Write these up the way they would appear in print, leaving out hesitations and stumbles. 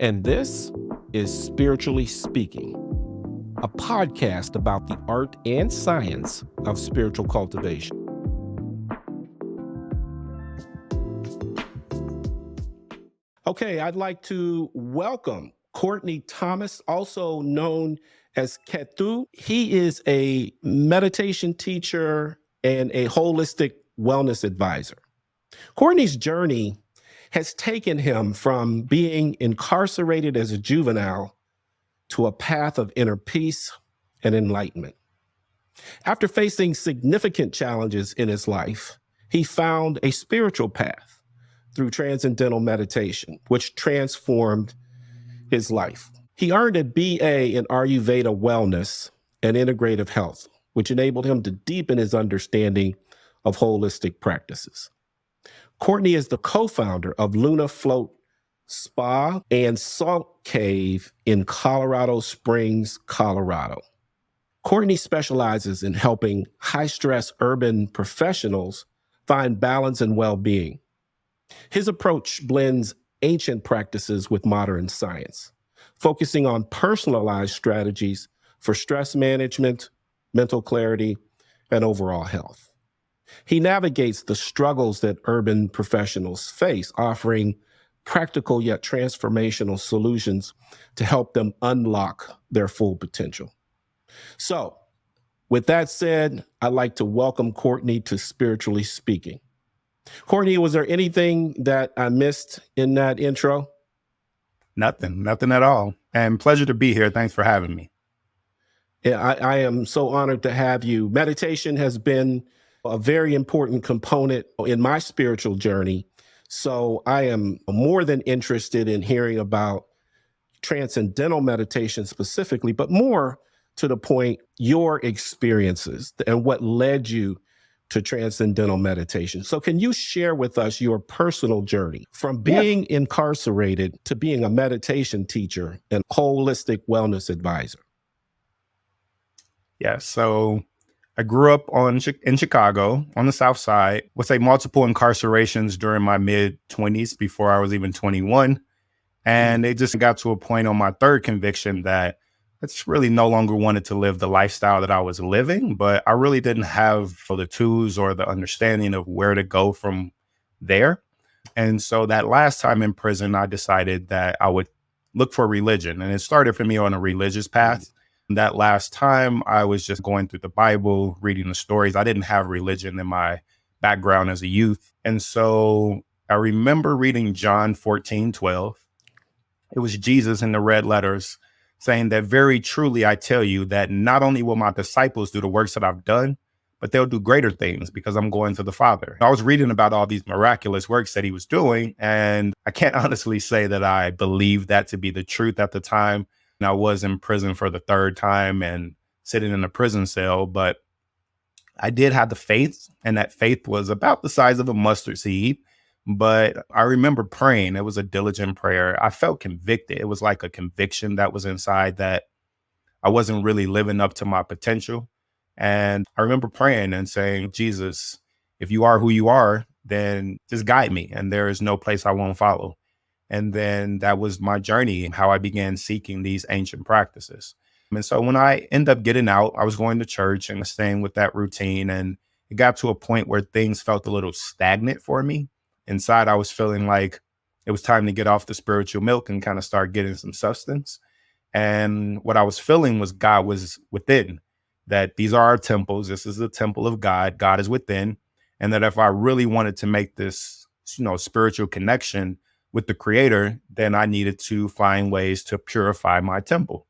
And this is Spiritually Speaking, a podcast about the art and science of spiritual cultivation. Okay, I'd like to welcome Courtney Thomas, also known as Ketu. He is a meditation teacher and a holistic wellness advisor. Courtney's journey has taken him from being incarcerated as a juvenile to a path of inner peace and enlightenment. After facing significant challenges in his life, he found a spiritual path through Transcendental Meditation, which transformed his life. He earned a BA in Ayurveda Wellness and Integrative Health, which enabled him to deepen his understanding of holistic practices. Courtney is the co-founder of Luna Float Spa and Salt Cave in Colorado Springs, Colorado. Courtney specializes in helping high-stress urban professionals find balance and well-being. His approach blends ancient practices with modern science, focusing on personalized strategies for stress management, mental clarity, and overall health. He navigates the struggles that urban professionals face, offering practical yet transformational solutions to help them unlock their full potential. So, with that said, I'd like to welcome Courtney to Spiritually Speaking. Courtney, was there anything that I missed in that intro? Nothing at all. And pleasure to be here. Thanks for having me. Yeah, I am so honored to have you. Meditation has been a very important component in my spiritual journey. So I am more than interested in hearing about transcendental meditation specifically, but more to the point, your experiences and what led you to transcendental meditation. So can you share with us your personal journey from being incarcerated to being a meditation teacher and holistic wellness advisor? Yeah, so I grew up in Chicago on the South Side with multiple incarcerations during my mid-20s before I was even 21. And it just got to a point on my third conviction that I just really no longer wanted to live the lifestyle that I was living, but I really didn't have the tools or the understanding of where to go from there. And so that last time in prison, I decided that I would look for religion. And it started for me on a religious path. That last time I was just going through the Bible, reading the stories. I didn't have religion in my background as a youth. And so I remember reading John 14:12. It was Jesus in the red letters saying that very truly, I tell you that not only will my disciples do the works that I've done, but they'll do greater things because I'm going to the Father. I was reading about all these miraculous works that he was doing. And I can't honestly say that I believed that to be the truth at the time. And I was in prison for the third time and sitting in a prison cell, but I did have the faith, and that faith was about the size of a mustard seed. But I remember praying. It was a diligent prayer. I felt convicted. It was like a conviction that was inside that I wasn't really living up to my potential. And I remember praying and saying, Jesus, if you are who you are, then just guide me. And there is no place I won't follow. And then that was my journey, how I began seeking these ancient practices. And so when I ended up getting out, I was going to church and staying with that routine. And it got to a point where things felt a little stagnant for me. Inside, I was feeling like it was time to get off the spiritual milk and kind of start getting some substance. And what I was feeling was God was within, that these are our temples. This is the temple of God. God is within. And that if I really wanted to make this, spiritual connection with the Creator, then I needed to find ways to purify my temple.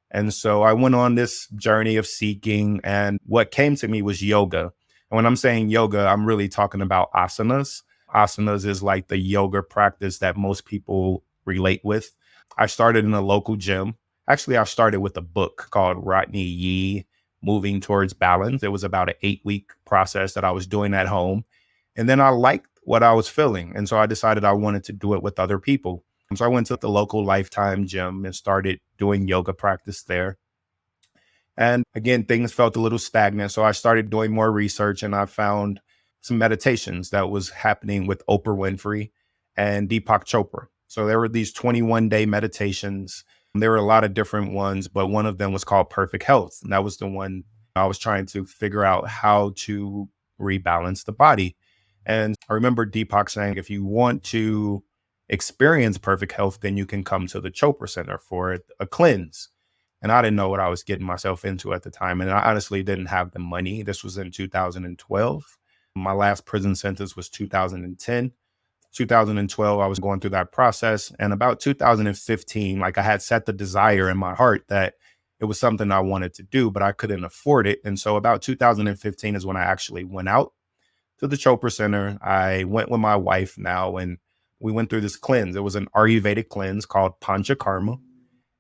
And so I went on this journey of seeking, and what came to me was yoga. And when I'm saying yoga, I'm really talking about asanas. Asanas is like the yoga practice that most people relate with. I started in a local gym. Actually, I started with a book called Rodney Yee, Moving Towards Balance. It was about an 8-week process that I was doing at home. And then I liked what I was feeling. And so I decided I wanted to do it with other people. And so I went to the local Lifetime gym and started doing yoga practice there. And again, things felt a little stagnant. So I started doing more research, and I found some meditations that was happening with Oprah Winfrey and Deepak Chopra. So there were these 21-day meditations. There were a lot of different ones, but one of them was called Perfect Health. And that was the one I was trying to figure out how to rebalance the body. And I remember Deepak saying, if you want to experience perfect health, then you can come to the Chopra Center for a cleanse. And I didn't know what I was getting myself into at the time. And I honestly didn't have the money. This was in 2012. My last prison sentence was 2010. 2012, I was going through that process. And about 2015, like I had set the desire in my heart that it was something I wanted to do, but I couldn't afford it. And so about 2015 is when I actually went out to the Chopra Center. I went with my wife now, and we went through this cleanse. It was an Ayurvedic cleanse called Panchakarma.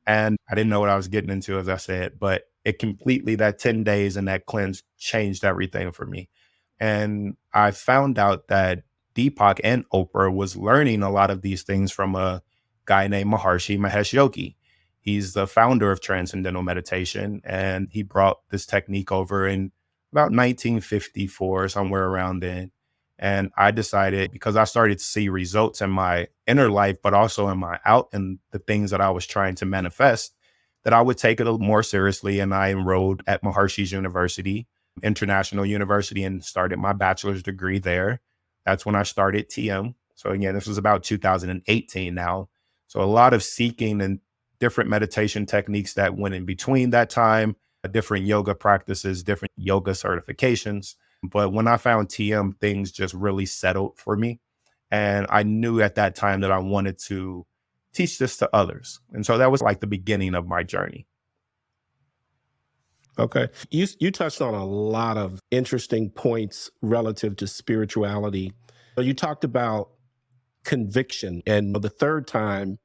And I didn't know what I was getting into, as I said, but it completely, that 10 days and that cleanse changed everything for me. And I found out that Deepak and Oprah was learning a lot of these things from a guy named Maharshi Mahesh Yogi. He's the founder of Transcendental Meditation, and he brought this technique over in about 1954, somewhere around then. And I decided, because I started to see results in my inner life, but also in my out and the things that I was trying to manifest, that I would take it a little more seriously. And I enrolled at Maharshi's University, International University, and started my bachelor's degree there. That's when I started TM. So again, this was about 2018 now. So a lot of seeking and different meditation techniques that went in between that time, different yoga practices, different yoga certifications. But when I found TM, things just really settled for me. And I knew at that time that I wanted to teach this to others. And so that was like the beginning of my journey. Okay. You touched on a lot of interesting points relative to spirituality. You talked about conviction, and the third time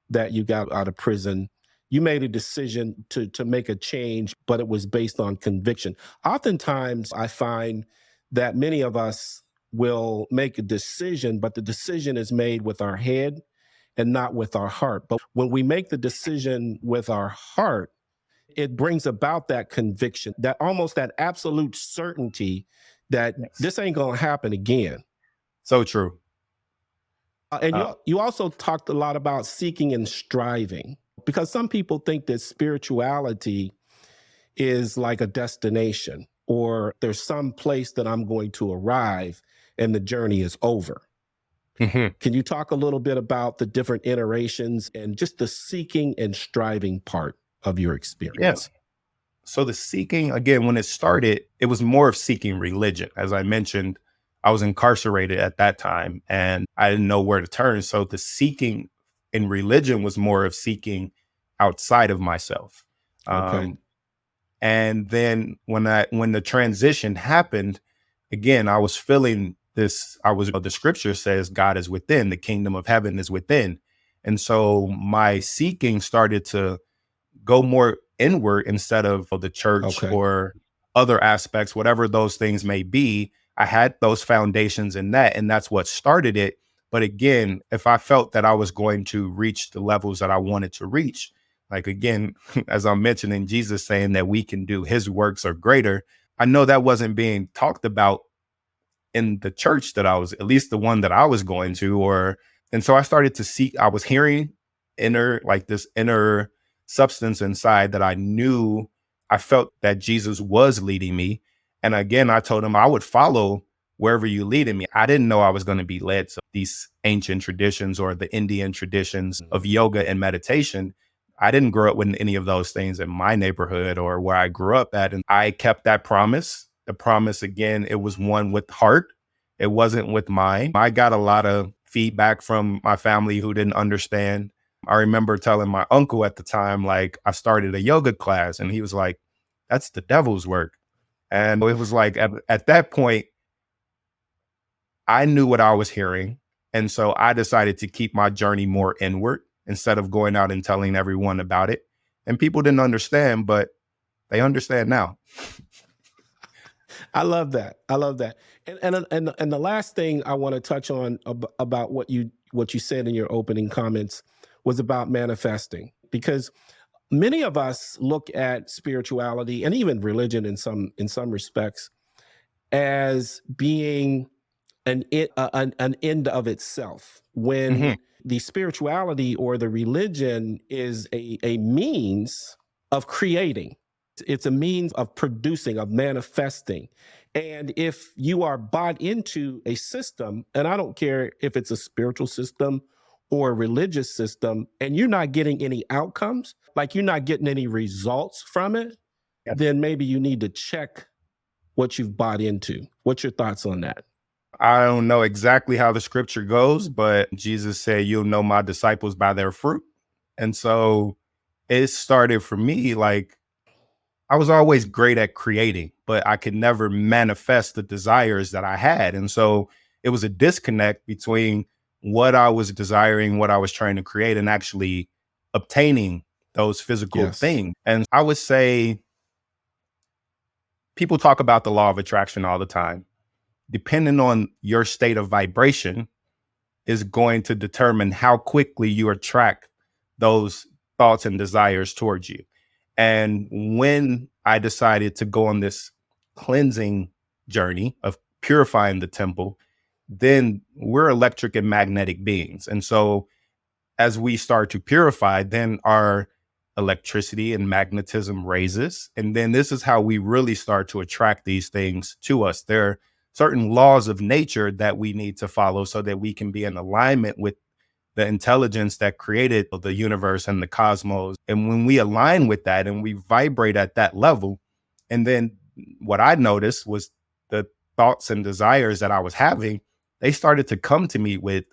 that you got out of prison, you made a decision to make a change, but it was based on conviction. Oftentimes, I find that many of us will make a decision, but the decision is made with our head and not with our heart. But when we make the decision with our heart, it brings about that conviction, that almost that absolute certainty that this ain't going to happen again. So true. And you also talked a lot about seeking and striving, because some people think that spirituality is like a destination, or there's some place that I'm going to arrive and the journey is over. Mm-hmm. Can you talk a little bit about the different iterations and just the seeking and striving part of your experience? Yeah. So the seeking, again, when it started, it was more of seeking religion. As I mentioned, I was incarcerated at that time and I didn't know where to turn. So the seeking in religion was more of seeking outside of myself. Okay. And then when the transition happened, again, I was feeling this, the scripture says God is within, the kingdom of heaven is within. And so my seeking started to go more inward instead of the church or other aspects, whatever those things may be. I had those foundations in that, and that's what started it. But again, if I felt that I was going to reach the levels that I wanted to reach, like again, as I'm mentioning, Jesus saying that we can do his works or greater, I know that wasn't being talked about in the church that I was, at least the one that I was going to, and so I started to seek, I was hearing this inner substance inside that I knew, I felt that Jesus was leading me. And again, I told him I would follow wherever you leading me. I didn't know I was going to be led to these ancient traditions or the Indian traditions of yoga and meditation. I didn't grow up with any of those things in my neighborhood or where I grew up at. And I kept that promise. The promise, again, it was one with heart. It wasn't with mind. I got a lot of feedback from my family who didn't understand. I remember telling my uncle at the time, like, I started a yoga class, and he was like, that's the devil's work. And it was like, at that point, I knew what I was hearing. And so I decided to keep my journey more inward instead of going out and telling everyone about it. And people didn't understand, but they understand now. I love that. I love that. And the last thing I want to touch on about what you said in your opening comments was about manifesting, because many of us look at spirituality and even religion in some respects as being an end of itself, when the spirituality or the religion is a means of creating. It's a means of producing, of manifesting. And if you are bought into a system, and I don't care if it's a spiritual system or a religious system, and you're not getting any outcomes, like you're not getting any results from it, then maybe you need to check what you've bought into. What's your thoughts on that? I don't know exactly how the scripture goes, but Jesus said, "You'll know my disciples by their fruit." And so it started for me like I was always great at creating, but I could never manifest the desires that I had. And so it was a disconnect between what I was desiring, what I was trying to create, and actually obtaining those physical Yes. things. And I would say people talk about the law of attraction all the time. Depending on your state of vibration, is going to determine how quickly you attract those thoughts and desires towards you. And when I decided to go on this cleansing journey of purifying the temple, then we're electric and magnetic beings. And so as we start to purify, then our electricity and magnetism raises. And then this is how we really start to attract these things to us. There are certain laws of nature that we need to follow so that we can be in alignment with the intelligence that created the universe and the cosmos. And when we align with that and we vibrate at that level, and then what I noticed was the thoughts and desires that I was having, they started to come to me with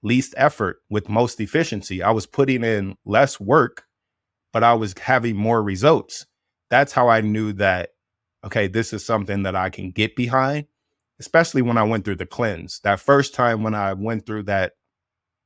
least effort, with most efficiency. I was putting in less work, but I was having more results. That's how I knew that, okay, this is something that I can get behind, especially when I went through the cleanse. That first time when I went through that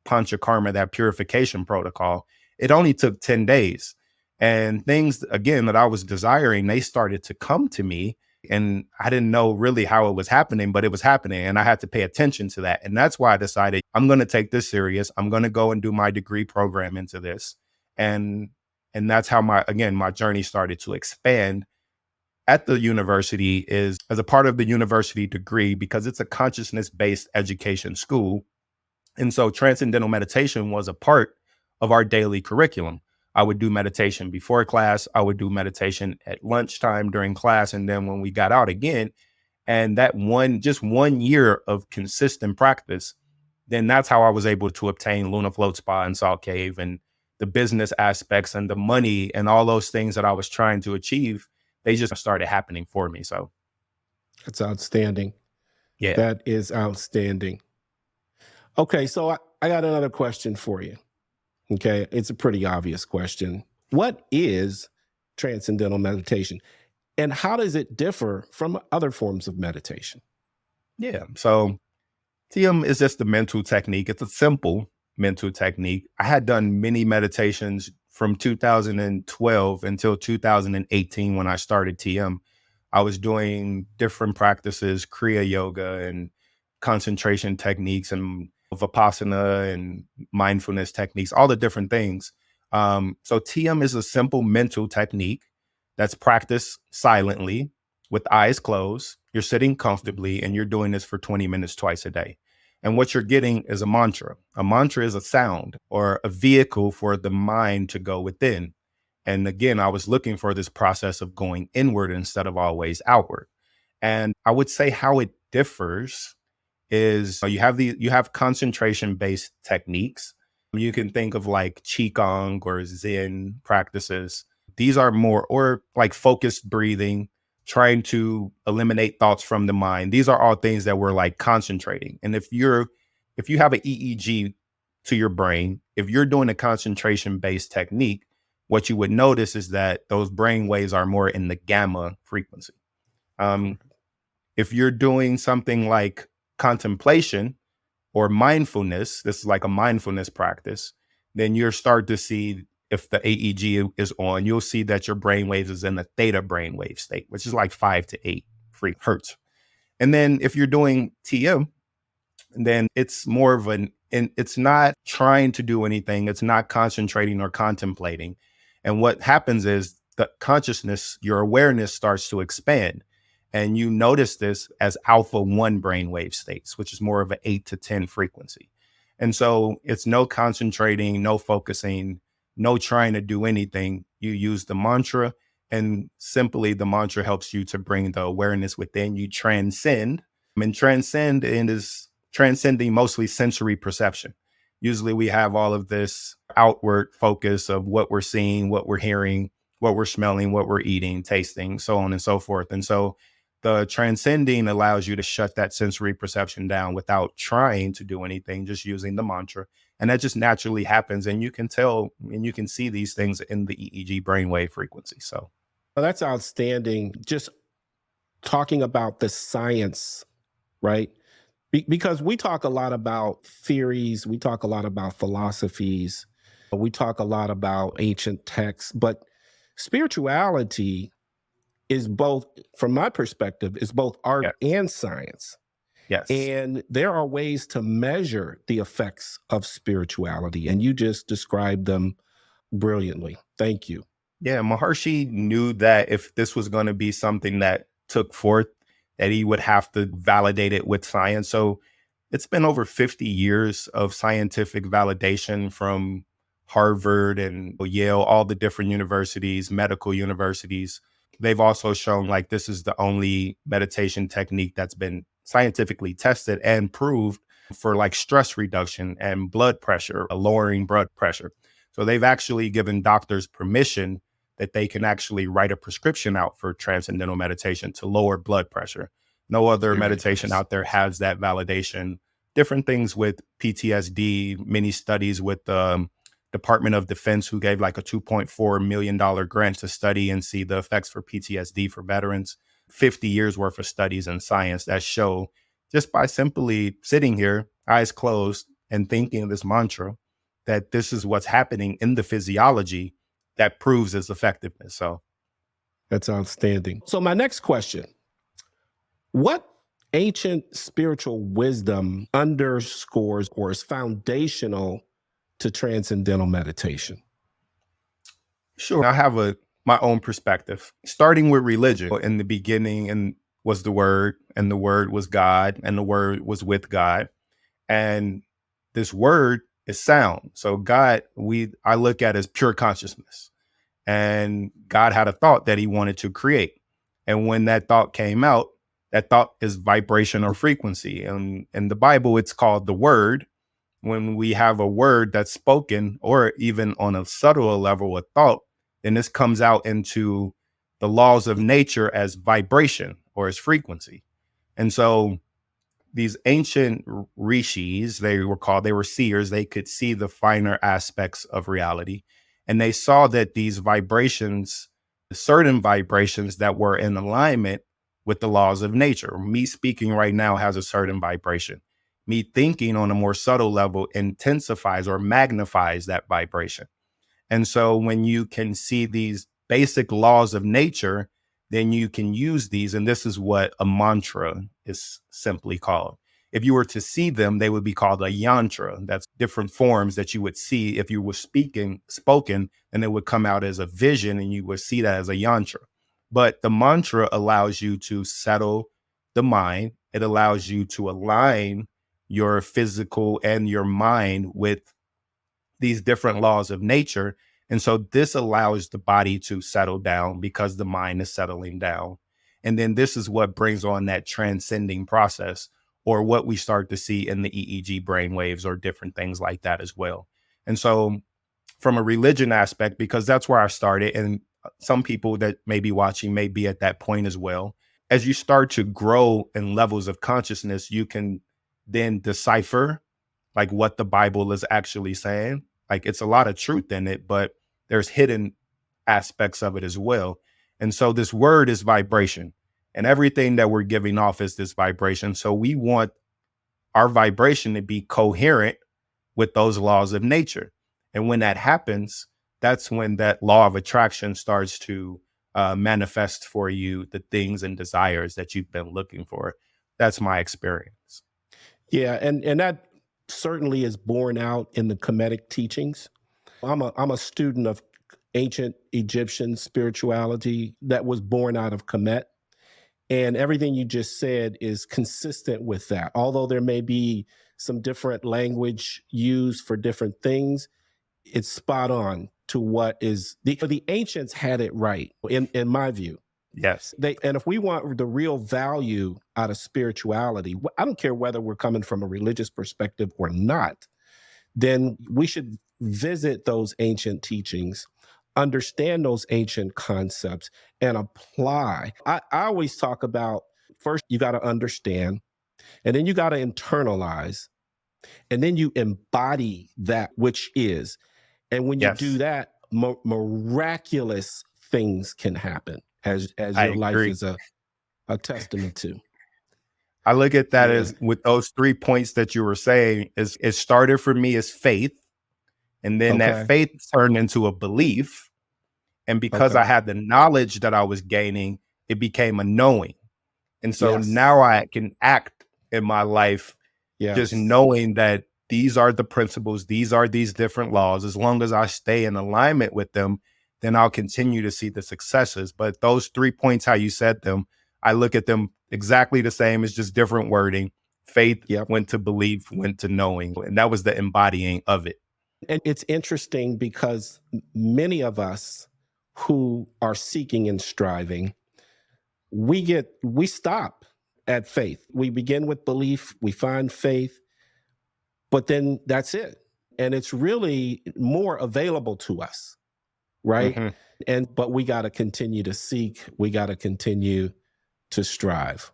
panchakarma, that purification protocol, it only took 10 days. And things, again, that I was desiring, they started to come to me. And I didn't know really how it was happening, but it was happening. And I had to pay attention to that. And that's why I decided I'm going to take this serious. I'm going to go and do my degree program into this. And that's how my journey started to expand at the university, is as a part of the university degree, because it's a consciousness-based education school. And so transcendental meditation was a part of our daily curriculum. I would do meditation before class. I would do meditation at lunchtime during class. And then when we got out again, and that just 1 year of consistent practice, then that's how I was able to obtain Luna Float Spa and Salt Cave and the business aspects and the money and all those things that I was trying to achieve. They just started happening for me. So, That's outstanding. yeah. That is outstanding. Okay, so I got another question for you. Okay, it's a pretty obvious question. What is transcendental meditation, and how does it differ from other forms of meditation? Yeah. So TM is just a mental technique. It's a simple mental technique. I had done many meditations from 2012 until 2018 when I started TM. I was doing different practices, Kriya Yoga and concentration techniques and Vipassana and mindfulness techniques, all the different things. So TM is a simple mental technique that's practiced silently with eyes closed. You're sitting comfortably and you're doing this for 20 minutes twice a day. And what you're getting is a mantra. A mantra is a sound or a vehicle for the mind to go within. And again, I was looking for this process of going inward instead of always outward. And I would say how it differs is you have concentration based techniques. You can think of like qigong or Zen practices. These are more, or like focused breathing, trying to eliminate thoughts from the mind. These are all things that we're like concentrating. And if you have an EEG to your brain, if you're doing a concentration based technique, what you would notice is that those brain waves are more in the gamma frequency. If you're doing something like contemplation or mindfulness, this is like a mindfulness practice, then you'll start to see, if the AEG is on, you'll see that your brain waves is in the theta brainwave state, which is like 5 to 8 hertz. And then if you're doing TM, then it's more of it's not trying to do anything. It's not concentrating or contemplating. And what happens is the consciousness, your awareness starts to expand. And you notice this as alpha 1 brainwave states, which is more of an 8 to 10 frequency. And so it's no concentrating, no focusing, no trying to do anything. You use the mantra, and simply the mantra helps you to bring the awareness within you, transcend. And transcend is transcending mostly sensory perception. Usually we have all of this outward focus of what we're seeing, what we're hearing, what we're smelling, what we're eating, tasting, so on and so forth. And so the transcending allows you to shut that sensory perception down without trying to do anything, just using the mantra. And that just naturally happens. And you can tell and you can see these things in the EEG brainwave frequency. So Well, that's outstanding. Just talking about the science, right? Because we talk a lot about theories, we talk a lot about philosophies, we talk a lot about ancient texts, but spirituality is both, from my perspective, is both art yes, and science. yes. And there are ways to measure the effects of spirituality. And you just described them brilliantly. Thank you. Yeah, Maharshi knew that if this was going to be something that took forth, that he would have to validate it with science. So it's been over 50 years of scientific validation from Harvard and Yale, all the different universities, medical universities. They've also shown like this is the only meditation technique that's been scientifically tested and proved for like stress reduction and blood pressure, lowering blood pressure. So they've actually given doctors permission that they can actually write a prescription out for transcendental meditation to lower blood pressure. No other Very meditation nice. out there has that validation. Different things with PTSD, many studies with the Department of Defense, who gave like a $2.4 million grant to study and see the effects for PTSD for veterans. 50 years worth of studies in science that show just by simply sitting here, eyes closed, and thinking this mantra, that this is what's happening in the physiology that proves its effectiveness. So, That's outstanding. So, my next question: what ancient spiritual wisdom underscores or is foundational to transcendental meditation? sure, I have my own perspective. Starting with religion, in the beginning, and was the Word, and the Word was God, and the Word was with God, and this Word is sound. So, God, I look at as pure consciousness. And God had a thought that he wanted to create. And when that thought came out, that thought is vibration or frequency. And in the Bible, it's called the word. When we have a word that's spoken, or even on a subtler level of thought, then this comes out into the laws of nature as vibration or as frequency. And so these ancient rishis, they were seers. They could see the finer aspects of reality. And they saw that these vibrations, certain vibrations that were in alignment with the laws of nature. Me speaking right now has a certain vibration. Me thinking on a more subtle level intensifies or magnifies that vibration. And so when you can see these basic laws of nature, then you can use these. And this is what a mantra is simply called. If you were to see them, they would be called a yantra. That's different forms that you would see if you were spoken, and it would come out as a vision and you would see that as a yantra. But the mantra allows you to settle the mind. It allows you to align your physical and your mind with these different laws of nature. And so this allows the body to settle down because the mind is settling down. And then this is what brings on that transcending process, or what we start to see in the EEG brain waves or different things like that as well. And so from a religion aspect, because that's where I started, and some people that may be watching may be at that point as well. As you start to grow in levels of consciousness, you can then decipher like what the Bible is actually saying. Like it's a lot of truth in it, but there's hidden aspects of it as well. And so this word is vibration, and everything that we're giving off is this vibration. So we want our vibration to be coherent with those laws of nature. And when that happens, that's when that law of attraction starts to manifest for you the things and desires that you've been looking for. That's my experience. Yeah, and that certainly is borne out in the Kemetic teachings. I'm a student of ancient Egyptian spirituality that was born out of Kemet. And everything you just said is consistent with that. Although there may be some different language used for different things, it's spot on to what is the ancients had it right in my view. Yes. And if we want the real value out of spirituality, I don't care whether we're coming from a religious perspective or not, then we should visit those ancient teachings, understand those ancient concepts, and apply. I always talk about, first you got to understand, and then you got to internalize, and then you embody that which is. And when you do Yes. that, miraculous things can happen, as I your life agree. is a testament to. I look at that Yeah. as with those 3 points that you were saying, is it started for me as faith. And then that Okay. faith turned into a belief. And because I Okay. had the knowledge that I was gaining, it became a knowing. And so Yes. now I can act in my life just Yes. knowing that these are the principles, these are these different laws. As long as I stay in alignment with them, then I'll continue to see the successes. But those 3 points, how you said them, I look at them exactly the same. It's just different wording. Faith Yep. went to belief, went to knowing. And that was the embodying of it. And it's interesting because many of us who are seeking and striving, we stop at faith. We begin with belief, we find faith, but then that's it. And it's really more available to us, right? Mhm. But we got to continue to seek, we got to continue to strive.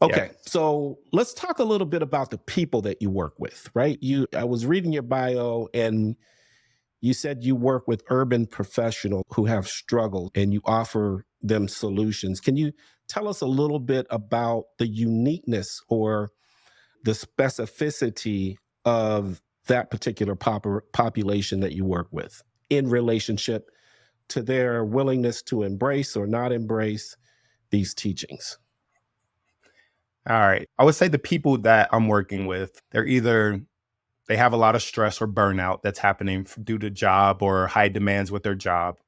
Okay, Yes. so let's talk a little bit about the people that you work with, right? I was reading your bio, and you said you work with urban professionals who have struggled and you offer them solutions. Can you tell us a little bit about the uniqueness or the specificity of that particular population that you work with in relationship to their willingness to embrace or not embrace these teachings? All right. I would say the people that I'm working with, they have a lot of stress or burnout that's happening due to job or high demands with their job,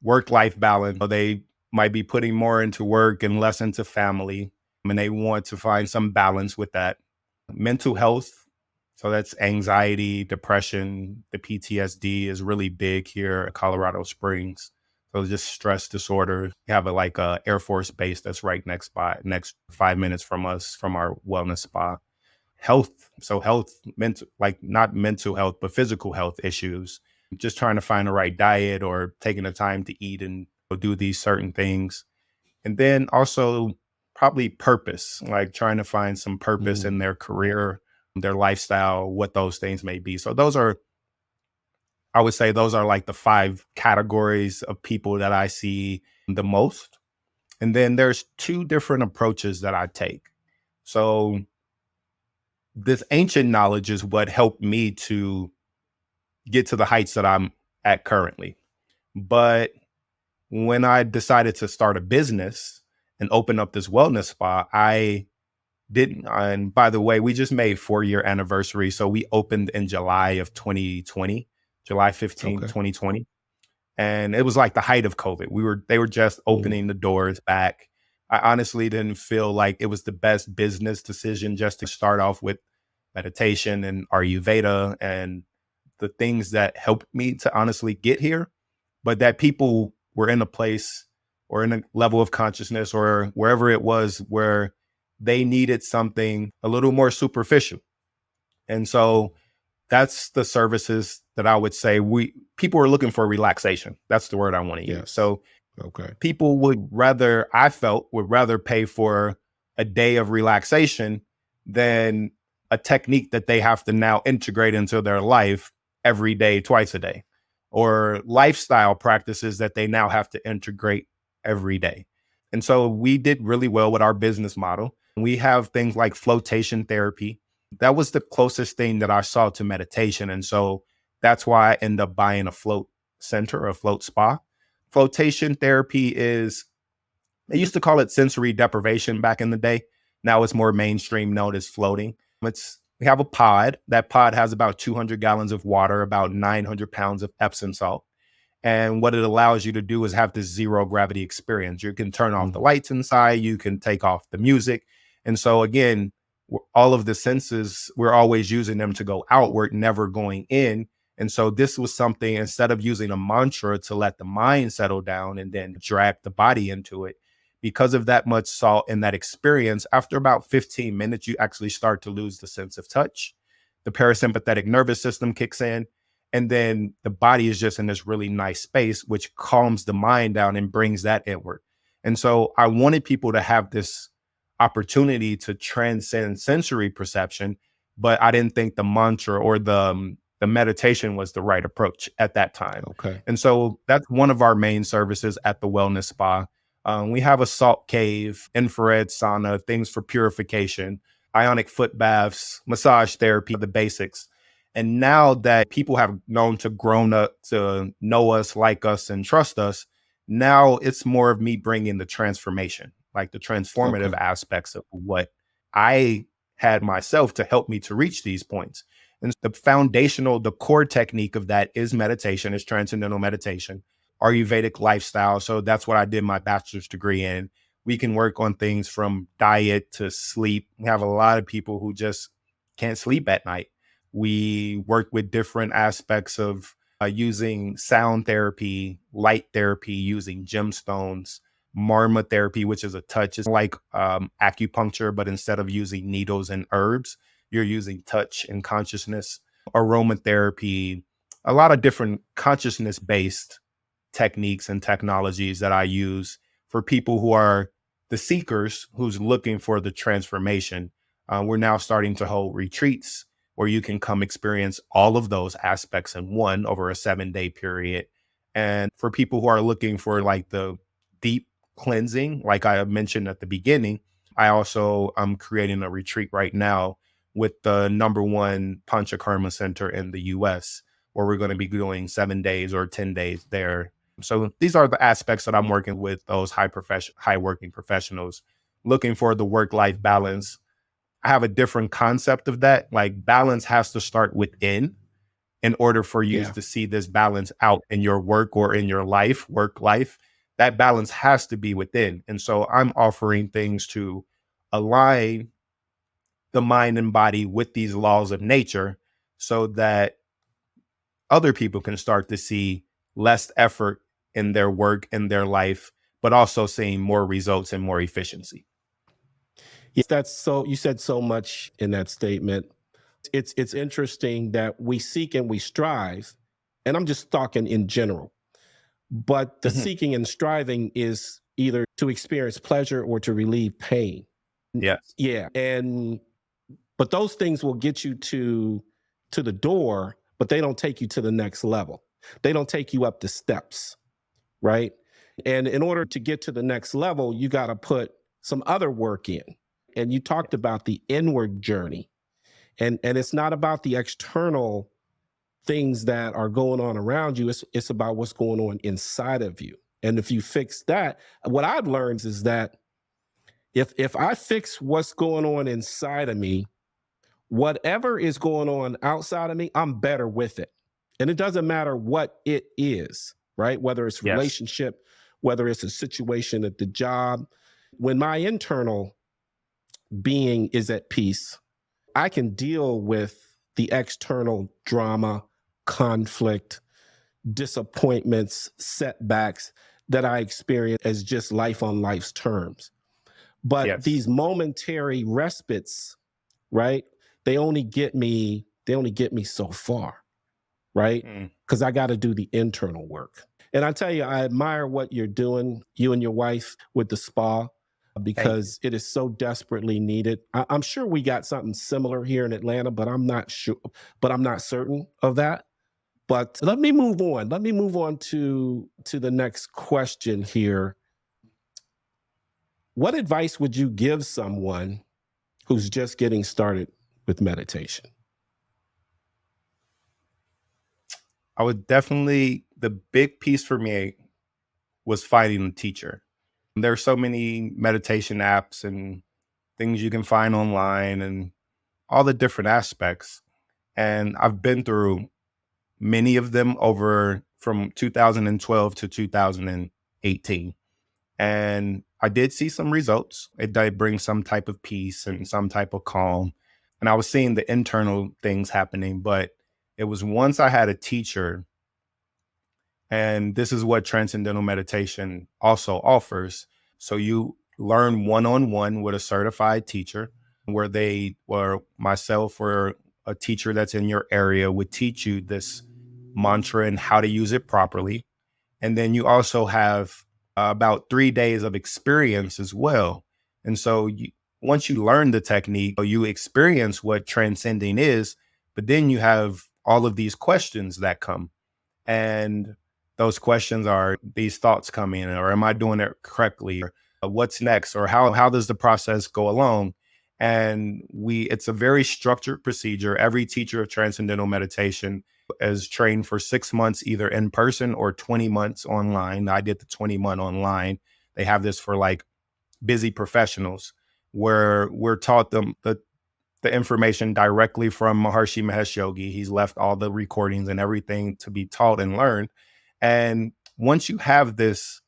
work life balance. They might be putting more into work and less into family, and they want to find some balance with that. Mental health. So that's anxiety, depression, the PTSD is really big here at Colorado Springs. So just stress disorder. We have a Air Force base that's right next 5 minutes from us, from our wellness spa. Health. So health, mental, like not mental health, but physical health issues. Just trying to find the right diet or taking the time to eat and do these certain things. And then also probably purpose, like trying to find some purpose Mm, in their career, their lifestyle, what those things may be. So those are, I would say, those are like the 5 categories of people that I see the most. And then there's 2 different approaches that I take. So this ancient knowledge is what helped me to get to the heights that I'm at currently. But when I decided to start a business and open up this wellness spa, I didn't. And by the way, we just made 4-year anniversary. So we opened in July of 2020, July 15th, okay. 2020. And it was like the height of COVID. They were just Mm, opening the doors back. I honestly didn't feel like it was the best business decision just to start off with meditation and Ayurveda and the things that helped me to honestly get here, but that people were in a place or in a level of consciousness or wherever it was where they needed something a little more superficial. And so that's the services that I would say people are looking for relaxation. That's the word I want to use. yes. So Okay. people I felt would rather pay for a day of relaxation than a technique that they have to now integrate into their life every day, twice a day, or lifestyle practices that they now have to integrate every day. And so we did really well with our business model. We have things like flotation therapy. That was the closest thing that I saw to meditation. And so that's why I ended up buying a float center, a float spa. Flotation therapy they used to call it sensory deprivation back in the day. Now it's more mainstream known as floating. We have a pod. That pod has about 200 gallons of water, about 900 pounds of Epsom salt. And what it allows you to do is have this zero gravity experience. You can turn off the Mm, lights inside, you can take off the music. And so again, all of the senses, we're always using them to go outward, never going in. And so this was something, instead of using a mantra to let the mind settle down and then drag the body into it, because of that much salt and that experience, after about 15 minutes, you actually start to lose the sense of touch. The parasympathetic nervous system kicks in, and then the body is just in this really nice space, which calms the mind down and brings that inward. And so I wanted people to have this opportunity to transcend sensory perception, but I didn't think the mantra or the meditation was the right approach at that time. Okay. And so that's one of our main services at the wellness spa. We have a salt cave, infrared sauna, things for purification, ionic foot baths, massage therapy, the basics. And now that people have known to grown up to know us, like us, and trust us, now it's more of me bringing the transformation, like the transformative Okay. aspects of what I had myself to help me to reach these points. And the core technique of that is meditation, is transcendental meditation, Ayurvedic lifestyle. So that's what I did my bachelor's degree in. We can work on things from diet to sleep. We have a lot of people who just can't sleep at night. We work with different aspects of using sound therapy, light therapy, using gemstones, marma therapy, which is a touch. It's like acupuncture, but instead of using needles and herbs, you're using touch and consciousness, aromatherapy, a lot of different consciousness based techniques and technologies that I use for people who are the seekers, who's looking for the transformation. We're now starting to hold retreats where you can come experience all of those aspects in one over a 7-day period. And for people who are looking for like the deep cleansing, like I mentioned at the beginning, I also am creating a retreat right now with the #1 Panchakarma center in the US, where we're going to be doing 7 days or 10 days there. So these are the aspects that I'm working with those high working professionals looking for the work-life balance. I have a different concept of that. Like, balance has to start within in order for you Yeah. to see this balance out in your work or in your work life. That balance has to be within. And so I'm offering things to align the mind and body with these laws of nature so that other people can start to see less effort in their work and their life, but also seeing more results and more efficiency. Yes, that's so, you said so much in that statement. It's interesting that we seek and we strive, and I'm just talking in general, but the Mhm. seeking and striving is either to experience pleasure or to relieve pain. Yes. Yeah. And but those things will get you to the door, but they don't take you to the next level. They don't take you up the steps, right? And in order to get to the next level, you got to put some other work in. And you talked about the inward journey. And it's not about the external things that are going on around you. It's about what's going on inside of you. And if you fix that, what I've learned is that if I fix what's going on inside of me, whatever is going on outside of me, I'm better with it. And it doesn't matter what it is, right? Whether it's Yes. relationship, whether it's a situation at the job. When my internal being is at peace, I can deal with the external drama, conflict, disappointments, setbacks that I experience as just life on life's terms. But Yes. these momentary respites, right? They only get me so far, right? Mm. Because I got to do the internal work. And I tell you, I admire what you're doing, you and your wife, with the spa, Thank you. because it is so desperately needed. I'm sure we got something similar here in Atlanta, but I'm not sure, but I'm not certain of that. But let me move on. Let me move on to the next question here. What advice would you give someone who's just getting started with meditation? I would definitely, the big piece for me was finding a teacher. There are so many meditation apps and things you can find online and all the different aspects. And I've been through many of them over from 2012 to 2018. And I did see some results. It did bring some type of peace and some type of calm. And I was seeing the internal things happening. But it was once I had a teacher, and this is what Transcendental Meditation also offers. So you learn one-on-one with a certified teacher, where they or myself or a teacher that's in your area would teach you this mantra and how to use it properly. And then you also have about 3 days of experience as well. And so once you learn the technique, you experience what transcending is, but then you have all of these questions that come. And those questions are these thoughts come in, or am I doing it correctly? Or what's next? Or how does the process go along? And it's a very structured procedure. Every teacher of Transcendental Meditation is trained for 6 months, either in person or 20 months online. I did the 20-month online. They have this for like busy professionals, where we're taught them the information directly from Maharishi Mahesh Yogi. He's left all the recordings and everything to be taught and learned. And once you have this,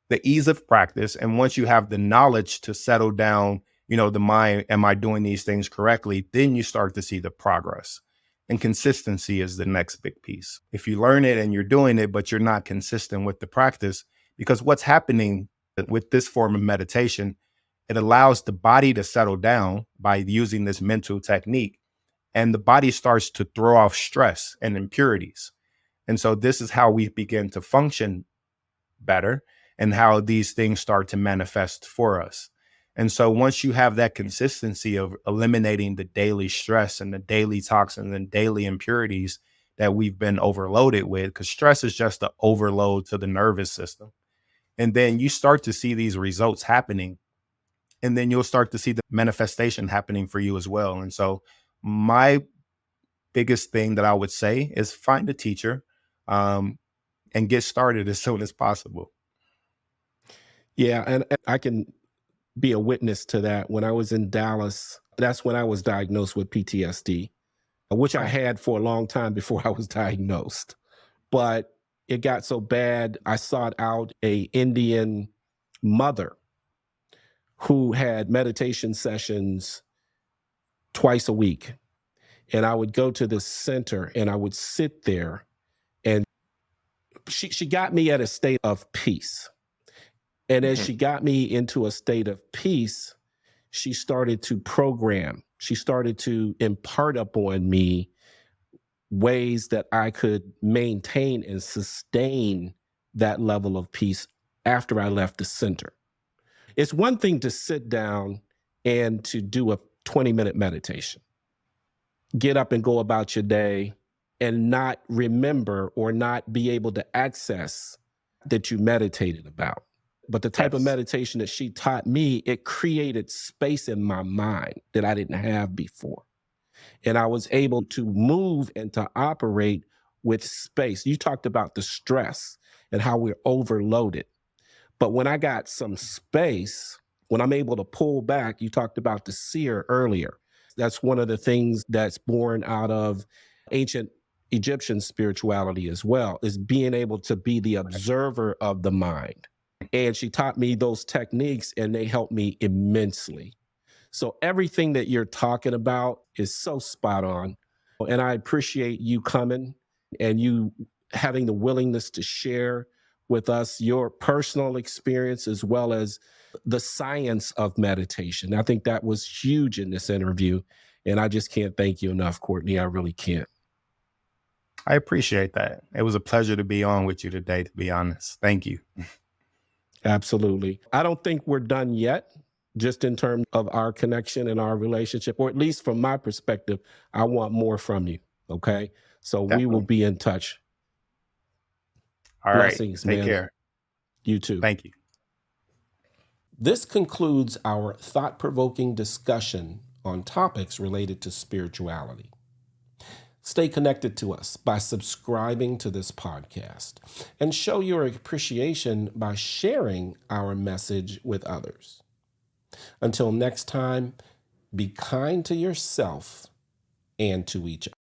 the ease of practice, and once you have the knowledge to settle down, the mind, am I doing these things correctly? Then you start to see the progress. And consistency is the next big piece. If you learn it and you're doing it, but you're not consistent with the practice, because what's happening with this form of meditation, it allows the body to settle down by using this mental technique, and the body starts to throw off stress and impurities. And so this is how we begin to function better, and how these things start to manifest for us. And so once you have that consistency of eliminating the daily stress and the daily toxins and daily impurities that we've been overloaded with, because stress is just an overload to the nervous system. And then you start to see these results happening, and then you'll start to see the manifestation happening for you as well. And so my biggest thing that I would say is find a teacher, and get started as soon as possible. Yeah, and I can be a witness to that. When I was in Dallas, that's when I was diagnosed with PTSD, which I had for a long time before I was diagnosed. But it got so bad, I sought out a Indian mother who had meditation sessions twice a week. And I would go to this center and I would sit there, and she got me at a state of peace. And as she got me into a state of peace, she started to program. She started to impart upon me ways that I could maintain and sustain that level of peace after I left the center. It's one thing to sit down and to do a 20-minute meditation, get up and go about your day, and not remember or not be able to access that you meditated about. But the type of meditation that she taught me, it created space in my mind that I didn't have before. And I was able to move and to operate with space. You talked about the stress and how we're overloaded. But when I got some space, when I'm able to pull back, you talked about the seer earlier. That's one of the things that's born out of ancient Egyptian spirituality as well, is being able to be the observer of the mind. And she taught me those techniques, and they helped me immensely. So everything that you're talking about is so spot on. And I appreciate you coming and you having the willingness to share with us your personal experience as well as the science of meditation. I think that was huge in this interview. And I just can't thank you enough, Courtney. I really can't. I appreciate that. It was a pleasure to be on with you today, to be honest. Thank you. Absolutely. I don't think we're done yet, just in terms of our connection and our relationship, or at least from my perspective. I want more from you. Okay. So we will be in touch. All Blessings, right. Take man. care. You too. Thank you. This concludes our thought-provoking discussion on topics related to spirituality. Stay connected to us by subscribing to this podcast, and show your appreciation by sharing our message with others. Until next time, be kind to yourself and to each other.